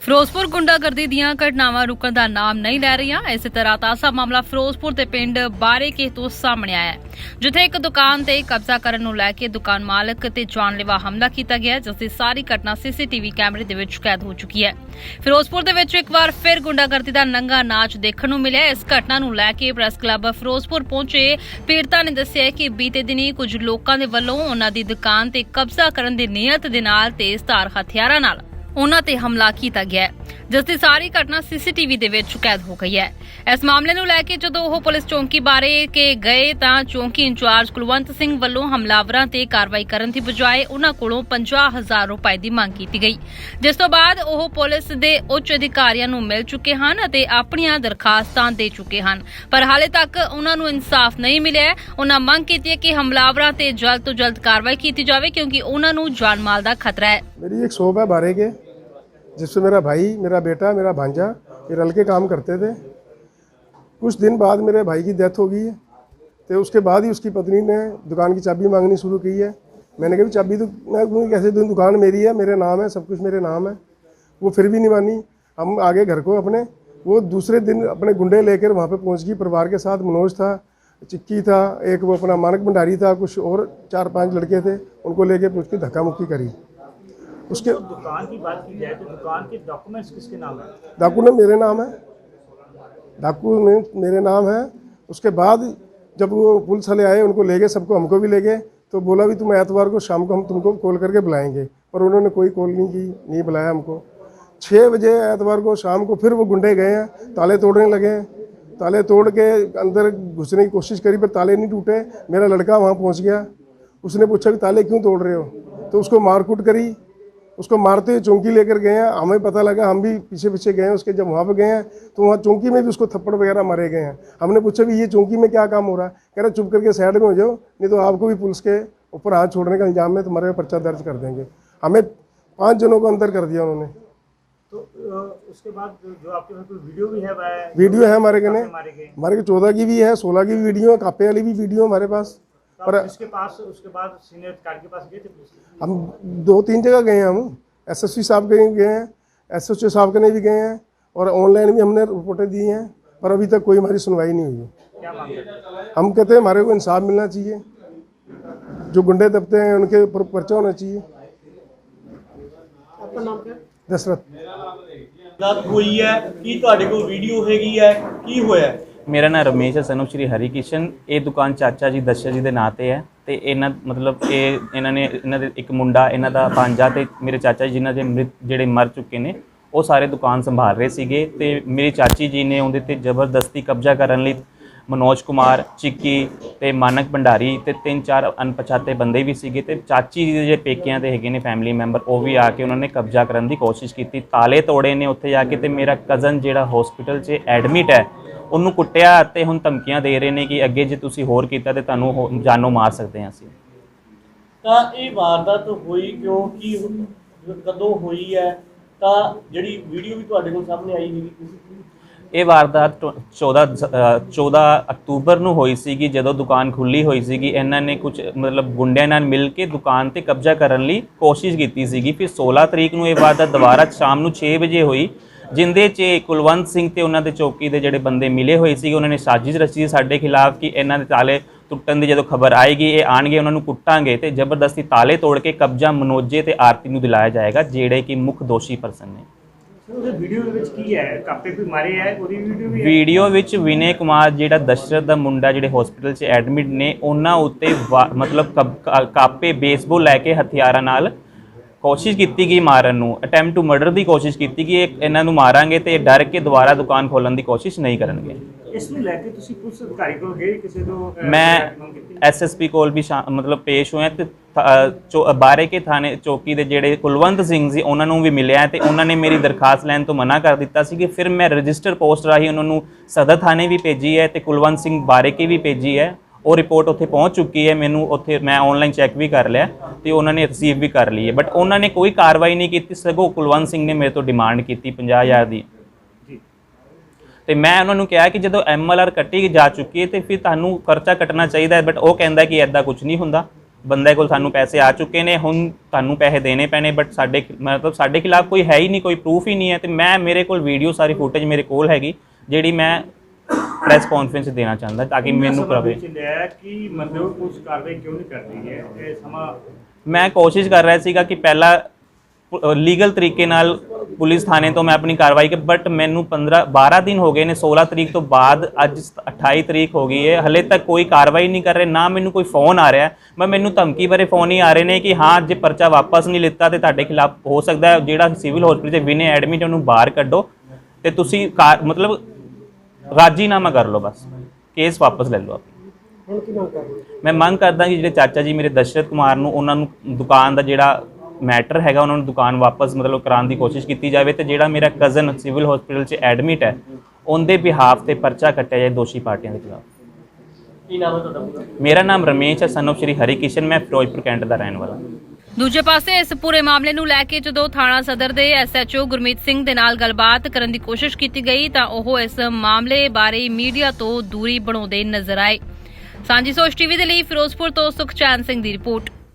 ਫਿਰੋਜ਼ਪੁਰ ਗੁੰਡਾਗਰਦੀ ਦੀਆਂ ਘਟਨਾਵਾਂ ਰੁਕਣ ਦਾ ਨਾਮ ਨਹੀਂ ਲੈ ਰਹੀਆਂ। ਇਸੇ ਤਰ੍ਹਾਂ ਤਾਜ਼ਾ ਮਾਮਲਾ ਫਿਰੋਜ਼ਪੁਰ ਦੇ ਪਿੰਡ ਬਾਰੇਕੇ ਤੋਂ ਸਾਹਮਣੇ ਆਇਆ ਹੈ, ਜਿੱਥੇ ਇੱਕ ਦੁਕਾਨ ਤੇ ਕਬਜ਼ਾ ਕਰਨ ਨੂੰ ਲੈ ਕੇ ਦੁਕਾਨ ਮਾਲਕ ਤੇ ਜਾਨਲੇਵਾ ਹਮਲਾ ਕੀਤਾ ਗਿਆ, ਜਿਸ ਦੀ ਸਾਰੀ ਘਟਨਾ ਸੀਸੀਟੀਵੀ ਕੈਮਰੇ ਦੇ ਵਿੱਚ ਕੈਦ ਹੋ ਚੁੱਕੀ ਹੈ। ਫਿਰੋਜ਼ਪੁਰ ਦੇ ਵਿੱਚ ਇੱਕ ਵਾਰ ਫਿਰ ਗੁੰਡਾਗਰਦੀ ਦਾ ਨੰਗਾ ਨਾਚ ਦੇਖਣ ਨੂੰ ਮਿਲਿਆ। ਇਸ ਘਟਨਾ ਨੂੰ ਲੈ ਕੇ ਪ੍ਰੈਸ ਕਲੱਬ ਫਿਰੋਜ਼ਪੁਰ ਪਹੁੰਚੇ ਪੀੜਤਾਂ ਨੇ ਦੱਸਿਆ ਕਿ ਬੀਤੇ ਦਿਨੀ ਕੁਝ ਲੋਕਾਂ ਦੇ ਵੱਲੋਂ ਉਹਨਾਂ ਦੀ ਦੁਕਾਨ ਤੇ ਕਬਜ਼ਾ ਕਰਨ ਦੀ ਨੀਅਤ ਦੇ ਨਾਲ ਤੇਜ਼ਧਾਰ ਹਥਿਆਰਾਂ ਨਾਲ ਉਹਨਾਂ ਤੇ ਹਮਲਾ ਕੀਤਾ ਗਿਆ, ਜਿਸ ਦੀ ਸਾਰੀ ਘਟਨਾ ਸੀਸੀਟੀਵੀ ਦੇ ਵਿੱਚ ਕੈਦ ਹੋ ਗਈ ਹੈ। ਇਸ ਮਾਮਲੇ ਨੂੰ ਲੈ ਕੇ ਜਦੋਂ ਉਹ ਪੁਲਿਸ ਚੌਂਕੀ ਬਾਰੇ ਕੇ ਗਏ ਤਾਂ ਚੌਂਕੀ ਇੰਚਾਰਜ ਕੁਲਵੰਤ ਸਿੰਘ ਵੱਲੋਂ ਹਮਲਾਵਰਾਂ ਤੇ ਕਾਰਵਾਈ ਕਰਨ ਦੀ ਬਜਾਏ ਉਹਨਾਂ ਕੋਲੋਂ 50,000 ਰੁਪਏ ਦੀ ਮੰਗ ਕੀਤੀ ਗਈ, ਜਿਸ ਤੋਂ ਬਾਅਦ ਉਹ ਪੁਲਿਸ ਦੇ ਉੱਚ ਅਧਿਕਾਰੀਆਂ ਨੂੰ ਮਿਲ ਚੁੱਕੇ ਹਨ ਅਤੇ ਆਪਣੀਆਂ ਦਰਖਾਸਤਾਂ ਦੇ ਚੁੱਕੇ ਹਨ, ਪਰ ਹਾਲੇ ਤੱਕ ਉਹਨਾਂ ਨੂੰ ਇਨਸਾਫ ਨਹੀਂ ਮਿਲਿਆ। ਉਹਨਾਂ ਮੰਗ ਕੀਤੀ ਹੈ ਕਿ ਹਮਲਾਵਰਾਂ ਤੇ ਜਲਦ ਤੋਂ ਜਲਦ ਕਾਰਵਾਈ ਕੀਤੀ ਜਾਵੇ, ਕਿਉਂਕਿ ਉਹਨਾਂ ਨੂੰ ਜਾਨ ਮਾਲ ਦਾ ਖਤਰਾ है। मेरी एक शॉप है बारे के, जिससे मेरा भाई, मेरा बेटा, मेरा भांजा ये रल के काम करते थे। कुछ दिन बाद मेरे भाई की डेथ हो गई है, तो उसके बाद ही उसकी पत्नी ने दुकान की चाबी मांगनी शुरू की है। मैंने कहा चाबी तो मैं कैसे दूँ, दुकान मेरी है, मेरे नाम है, सब कुछ मेरे नाम है। वो फिर भी नहीं मानी। हम आगे घर को अपने, वो दूसरे दिन अपने गुंडे लेकर वहाँ पर पहुँच गई परिवार के साथ। मनोज था, चिक्की था, एक वो अपना मानक भंडारी था, कुछ और 4-5 लड़के थे, उनको लेके पूछ के धक्का मुक्की करी। उसके तो दुकान की बात की जाए तो दुकान के डॉक्यूमेंट्स किसके नाम है? डॉक्यूमेंट मेरे नाम है, डॉक्यूमेंट मेरे नाम है। उसके बाद जब वो पुलिस वाले आए, उनको ले गए, सबको हमको भी ले गए, तो बोला भी तुम एतवार को शाम को हम तुमको कॉल करके बुलाएंगे, पर उन्होंने कोई कॉल नहीं की, नहीं बुलाया हमको। 6 बजे एतवार को शाम को फिर वो गुंडे गए हैं, ताले तोड़ने लगे हैं। ताले तोड़ के अंदर घुसने की कोशिश करी, पर ताले नहीं टूटे। मेरा लड़का वहाँ पहुँच गया, उसने पूछा कि ताले क्यों तोड़ रहे हो, तो उसको मारकूट करी। उसको मारते हुए चौंकी लेकर गए हैं। हमें पता लगा, हम भी पीछे पीछे गए हैं उसके। जब वहाँ पे गए हैं तो वहाँ चौंकी में भी उसको थप्पड़ वगैरह मारे गए हैं। हमने पूछा भी ये चौंकी में क्या काम हो रहा है, कह रहे चुप करके साइड में हो जाओ, नहीं तो आपको भी पुलिस के ऊपर हाथ छोड़ने का इल्जाम में तुम्हारे पर्चा दर्ज कर देंगे। हमें 5 जनों को अंदर कर दिया उन्होंने। तो उसके बाद जो आपके पास वीडियो भी है, वीडियो है हमारे कने, हमारे के 14 की भी है, 16 की भी वीडियो है, कापे वाली भी वीडियो हमारे पास। पर इसके पास उसके बाद सीनियर अधिकारी के पास गए थे? हम 2-3 जगह गए हैं। हम एसएसपी साहब के गए हैं, एसएचओ साहब के भी गए हैं, और ऑनलाइन भी हमने रिपोर्टें दी हैं, पर अभी तक कोई हमारी सुनवाई नहीं हुई है। क्या मांग है? हम कहते हैं हमारे को इंसाफ मिलना चाहिए, जो गुंडे दबते हैं उनके ऊपर पर्चा होना चाहिए। आपका नाम क्या? दशरथ। गल हुई है कि तुहाडे कोल वीडियो हैगी है, की होया? मेरा नाम रमेश है, सनु श्री हरिकिशन। ये दुकान चाचा जी दशा जी के ਨਾਂ ਤੇ ਹੈ ਤੇ ਇਹਨਾਂ ਮਤਲਬ ਇਹਨਾਂ ਨੇ ਇਹਨਾਂ ਦੇ ਇੱਕ ਮੁੰਡਾ, ਇਹਨਾਂ ਦਾ ਭਾਂਜਾ ਤੇ ਮੇਰੇ ਚਾਚਾ ਜੀ ਜਿਨ੍ਹਾਂ ਦੇ ਮ੍ਰਿਤ ਜਿਹੜੇ ਮਰ ਚੁੱਕੇ ਨੇ, ਉਹ ਸਾਰੇ ਦੁਕਾਨ ਸੰਭਾਲ ਰਹੇ ਸੀਗੇ। ਤੇ ਮੇਰੀ ਚਾਚੀ ਜੀ ਨੇ ਉਹਦੇ ਤੇ ਜ਼ਬਰਦਸਤੀ ਕਬਜ਼ਾ ਕਰਨ ਲਈ मनोज कुमार, चिक्की ते मानक भंडारी ते 3-4 अनपछाते बंदे भी सीगे ते चाची जी जे पेकियां ते हैगे ने फैमिली मैंबर, वो भी आके उन्होंने कब्जा करने की कोशिश की। ताले तोड़े ने उत्थे जाके ते मेरा कज़न जिहड़ा हॉस्पिटल च एडमिट है उन्होंने कुट्टिया ते हुण धमकियां दे रहे ने कि अगे जे तुसीं होर कीता ते तुहानूं जानों मार सकते हैं असीं। ਤਾਂ ਇਹ ਵਾਰਦਾਤ ਹੋਈ ਕਿਉਂ, ਕੀ ਕਦੋਂ ਹੋਈ ਹੈ? ਤਾਂ ਜਿਹੜੀ ਵੀਡੀਓ ਵੀ ਤੁਹਾਡੇ ਕੋਲ ਸਾਹਮਣੇ ਆਈ ਹੈਗੀ, ਇਹ ਵਾਰਦਾਤ 14 ਅਕਤੂਬਰ ਨੂੰ ਹੋਈ ਸੀਗੀ, ਜਦੋਂ ਦੁਕਾਨ ਖੁੱਲੀ ਹੋਈ ਸੀਗੀ। ਇਹਨਾਂ ਨੇ ਕੁਝ ਮਤਲਬ ਗੁੰਡਿਆਂ ਨਾਲ ਮਿਲ ਕੇ ਦੁਕਾਨ ਤੇ ਕਬਜ਼ਾ ਕਰਨ ਲਈ ਕੋਸ਼ਿਸ਼ ਕੀਤੀ ਸੀਗੀ। ਫਿਰ 16 ਤਰੀਕ ਨੂੰ ਇਹ ਵਾਰਦਾਤ ਦੁਬਾਰਾ ਸ਼ਾਮ ਨੂੰ 6 ਵਜੇ ਹੋਈ, ਜਿੰਦੇ 'ਚ ਕੁਲਵੰਤ ਸਿੰਘ ਤੇ ਉਹਨਾਂ ਦੇ ਚੌਕੀ ਦੇ ਜਿਹੜੇ ਬੰਦੇ ਮਿਲੇ ਹੋਏ ਸੀਗੇ। ਉਹਨਾਂ ਨੇ ਸਾਜ਼ਿਸ਼ ਰਚੀ ਸਾਡੇ ਖਿਲਾਫ ਕਿ ਇਹਨਾਂ ਦੇ ਤਾਲੇ ਟੁੱਟਣ ਦੀ ਜਦੋਂ ਖਬਰ ਆਏਗੀ ਇਹ ਆਣਗੇ, ਉਹਨਾਂ ਨੂੰ ਕੁੱਟਾਂਗੇ ਤੇ ਜ਼ਬਰਦਸਤੀ ਤਾਲੇ ਤੋੜ ਕੇ ਕਬਜ਼ਾ ਮਨੋਜੇ ਤੇ ਆਰਤੀ ਨੂੰ ਦਿਲਾਇਆ ਜਾਏਗਾ, ਜਿਹੜੇ ਕਿ ਮੁੱਖ ਦੋਸ਼ੀ ਪਰਸਨ ਨੇ। ਵੀਡੀਓ ਵਿੱਚ ਵਿਨੇ ਕੁਮਾਰ ਜਿਹੜਾ ਦਸ਼ਰਥ ਦਾ ਮੁੰਡਾ ਜਿਹੜੇ ਹਸਪੀਟਲ 'ਚ ਐਡਮਿਟ ਨੇ, ਉਹਨਾਂ ਉੱਤੇ ਮਤਲਬ ਕਾਪੇ ਬੇਸਬਾਲ ਲੈ ਕੇ ਹਥਿਆਰਾਂ ਨਾਲ ਕੋਸ਼ਿਸ਼ ਕੀਤੀ ਗਈ ਮਾਰਨ ਨੂੰ, ਅਟੈਂਪਟ ਟੂ ਮਰਡਰ ਦੀ ਕੋਸ਼ਿਸ਼ ਕੀਤੀ ਕਿ ਇਹਨਾਂ ਨੂੰ ਮਾਰਾਂਗੇ ਤੇ ਡਰ ਕੇ ਦੁਬਾਰਾ ਦੁਕਾਨ ਖੋਲਣ ਦੀ ਕੋਸ਼ਿਸ਼ ਨਹੀਂ ਕਰਨਗੇ। ਇਸ ਨੂੰ ਲੈ ਕੇ ਤੁਸੀਂ ਪੁਲਿਸ ਅਧਿਕਾਰੀ ਕੋਲ ਗਏ ਕਿਸੇ ਤੋਂ? ਮੈਂ ਐਸਐਸਪੀ ਕੋਲ ਵੀ ਮਤਲਬ ਪੇਸ਼ ਹੋਇਆ ਤੇ ਬਾਰੇਕੇ ਥਾਣੇ ਚੌਕੀ ਦੇ ਜਿਹੜੇ ਕੁਲਵੰਤ ਸਿੰਘ ਸੀ ਉਹਨਾਂ ਨੂੰ ਵੀ ਮਿਲਿਆ ਤੇ ਉਹਨਾਂ ਨੇ ਮੇਰੀ ਦਰਖਾਸਤ ਲੈਣ ਤੋਂ ਮਨਾ ਕਰ ਦਿੱਤਾ ਸੀ। ਕਿ ਫਿਰ ਮੈਂ ਰਜਿਸਟਰ ਪੋਸਟ ਰਾਹੀਂ ਉਹਨਾਂ ਨੂੰ ਸਦਰ ਥਾਣੇ ਵੀ ਭੇਜੀ ਹੈ ਤੇ ਕੁਲਵੰਤ ਸਿੰਘ ਬਾਰੇਕੇ ਵੀ ਭੇਜੀ ਹੈ। ਉਹ ਰਿਪੋਰਟ ਉੱਥੇ ਪਹੁੰਚ ਚੁੱਕੀ ਹੈ, ਮੈਨੂੰ ਉੱਥੇ ਮੈਂ ਆਨਲਾਈਨ ਚੈੱਕ ਵੀ ਕਰ ਲਿਆ ਤੇ ਉਹਨਾਂ ਨੇ ਰਿਸੀਵ ਵੀ ਕਰ ਲਈ ਹੈ, ਬਟ ਉਹਨਾਂ ਨੇ ਕੋਈ ਕਾਰਵਾਈ ਨਹੀਂ ਕੀਤੀ। ਸਗੋਂ ਕੁਲਵੰਤ ਸਿੰਘ ਨੇ ਮੇਰੇ ਤੋਂ ਡਿਮਾਂਡ ਕੀਤੀ 50,000 ਦੀ, ਤੇ ਮੈਂ ਉਹਨਾਂ ਨੂੰ ਕਿਹਾ ਕਿ ਜਦੋਂ MLR ਕੱਟੀ ਜਾ ਚੁੱਕੀ ਹੈ ਤੇ ਫਿਰ ਤੁਹਾਨੂੰ ਖਰਚਾ ਕੱਟਣਾ ਚਾਹੀਦਾ ਹੈ, ਬਟ ਉਹ ਕਹਿੰਦਾ ਕਿ ਐਦਾਂ ਕੁਝ ਨਹੀਂ ਹੁੰਦਾ। ਬੰਦੇ ਕੋਲ ਸਾਨੂੰ ਪੈਸੇ ਆ ਚੁੱਕੇ ਨੇ, ਹੁਣ ਤੁਹਾਨੂੰ ਪੈਸੇ ਦੇਣੇ ਪੈਣੇ, ਬਟ ਸਾਡੇ ਖਿਲਾਫ ਕੋਈ ਹੈ ਹੀ ਨਹੀਂ, ਕੋਈ ਪ੍ਰੂਫ ਹੀ ਨਹੀਂ ਹੈ। ਤੇ ਮੇਰੇ ਕੋਲ ਵੀਡੀਓ ਸਾਰੀ ਫੁਟੇਜ ਮੇਰੇ ਕੋਲ ਹੈਗੀ, ਜਿਹੜੀ ਮੈਂ ਪ੍ਰੈਸ ਕਾਨਫਰੰਸ ਦੇਣਾ ਚਾਹੁੰਦਾ ਤਾਂ ਕਿ ਮੈਨੂੰ ਪ੍ਰਵੇ ਕਿ ਮਤਲਬ ਕੁਝ ਕਾਰਵਾਈ ਕਿਉਂ ਨਹੀਂ ਕਰ ਰਹੀ ਹੈ ਇਹ ਸਮਾਂ। ਮੈਂ ਕੋਸ਼ਿਸ਼ ਕਰ ਰਿਹਾ ਸੀਗਾ ਕਿ ਪਹਿਲਾਂ ਲੀਗਲ ਤਰੀਕੇ ਨਾਲ ਪੁਲਿਸ ਥਾਣੇ ਤੋਂ ਮੈਂ ਆਪਣੀ ਕਾਰਵਾਈ ਕਰ, ਬਟ ਮੈਨੂੰ 12 ਦਿਨ ਹੋ ਗਏ ਨੇ, 16 ਤਰੀਕ ਤੋਂ ਬਾਅਦ ਅੱਜ 28 ਤਰੀਕ ਹੋ ਗਈ ਹੈ, ਹਲੇ ਤੱਕ ਕੋਈ ਕਾਰਵਾਈ ਨਹੀਂ ਕਰ ਰਹੇ, ਨਾ ਮੈਨੂੰ ਕੋਈ ਫੋਨ ਆ ਰਿਹਾ। ਮੈਨੂੰ ਧਮਕੀ ਭਰੇ ਫੋਨ ਹੀ ਆ ਰਹੇ ਨੇ ਕਿ ਹਾਂ ਜੇ ਪਰਚਾ ਵਾਪਸ ਨਹੀਂ ਲਿੱਤਾ ਤੇ ਤੁਹਾਡੇ ਖਿਲਾਫ ਹੋ ਸਕਦਾ ਹੈ, ਜਿਹੜਾ ਸਿਵਲ ਹਸਪੀਟਲ 'ਚ ਵਿਨੇ ਐਡਮਿਟ ਉਹਨੂੰ ਬਾਹਰ ਕੱਢੋ ਤੇ ਤੁਸੀਂ ਮਤਲਬ ਰਾਜੀਨਾਮਾ ਕਰ ਲਓ, ਬਸ ਕੇਸ ਵਾਪਸ ਲੈ ਲਓ। ਮੈਂ ਮੰਗ ਕਰਦਾ ਕਿ ਜਿਹੜੇ ਚਾਚਾ ਜੀ ਮੇਰੇ ਦਸ਼ਰਤ ਕੁਮਾਰ ਨੂੰ, ਉਹਨਾਂ ਨੂੰ ਦੁਕਾਨ ਦਾ ਜਿਹੜਾ ਮੈਟਰ ਹੈਗਾ ਉਹਨਾਂ ਨੂੰ ਦੁਕਾਨ ਵਾਪਸ ਮਤਲਬ ਕਰਾਉਣ ਦੀ ਕੋਸ਼ਿਸ਼ ਕੀਤੀ ਜਾਵੇ, ਤੇ ਜਿਹੜਾ ਮੇਰਾ ਕਜ਼ਨ ਸਿਵਲ ਹਸਪੀਟਲ 'ਚ ਐਡਮਿਟ ਹੈ ਉਹਦੇ ਬਿਹਾਫ ਤੇ ਪਰਚਾ ਕੱਟਿਆ ਜਾਏ ਦੋਸ਼ੀ ਪਾਰਟੀਆਂ ਦੇ ਖਿਲਾਫ। ਕੀ ਨਾਮ ਹੈ ਤੁਹਾਡਾ? ਮੇਰਾ ਨਾਮ ਰਮੇਸ਼ ਹੈ, ਸਨ ਆਫ ਸ਼੍ਰੀ ਹਰੀ ਕਿਸ਼ਨ। ਮੈਂ ਫਿਰੋਜ਼ਪੁਰ ਕੈਂਟ ਦਾ ਰਹਿਣ ਵਾਲਾ। ਦੂਜੇ ਪਾਸੇ ਇਸ ਪੂਰੇ ਮਾਮਲੇ ਨੂੰ ਲੈ ਕੇ ਜਦੋਂ ਥਾਣਾ ਸਦਰ ਦੇ ਐਸਐਚਓ ਗੁਰਮੀਤ ਸਿੰਘ ਦੇ ਨਾਲ ਗੱਲਬਾਤ ਕਰਨ ਦੀ ਕੋਸ਼ਿਸ਼ ਕੀਤੀ ਗਈ ਤਾਂ ਉਹ ਇਸ ਮਾਮਲੇ ਬਾਰੇ ਮੀਡੀਆ ਤੋਂ ਦੂਰੀ ਬਣਾਉਂਦੇ ਨਜ਼ਰ ਆਏ। ਸਾਂਝੀ ਸੋਚ ਟੀਵੀ ਦੇ ਲਈ ਫਿਰੋਜ਼ਪੁਰ ਤੋਂ ਸੁਖਚੈਨ ਸਿੰਘ ਦੀ ਰਿਪੋਰਟ।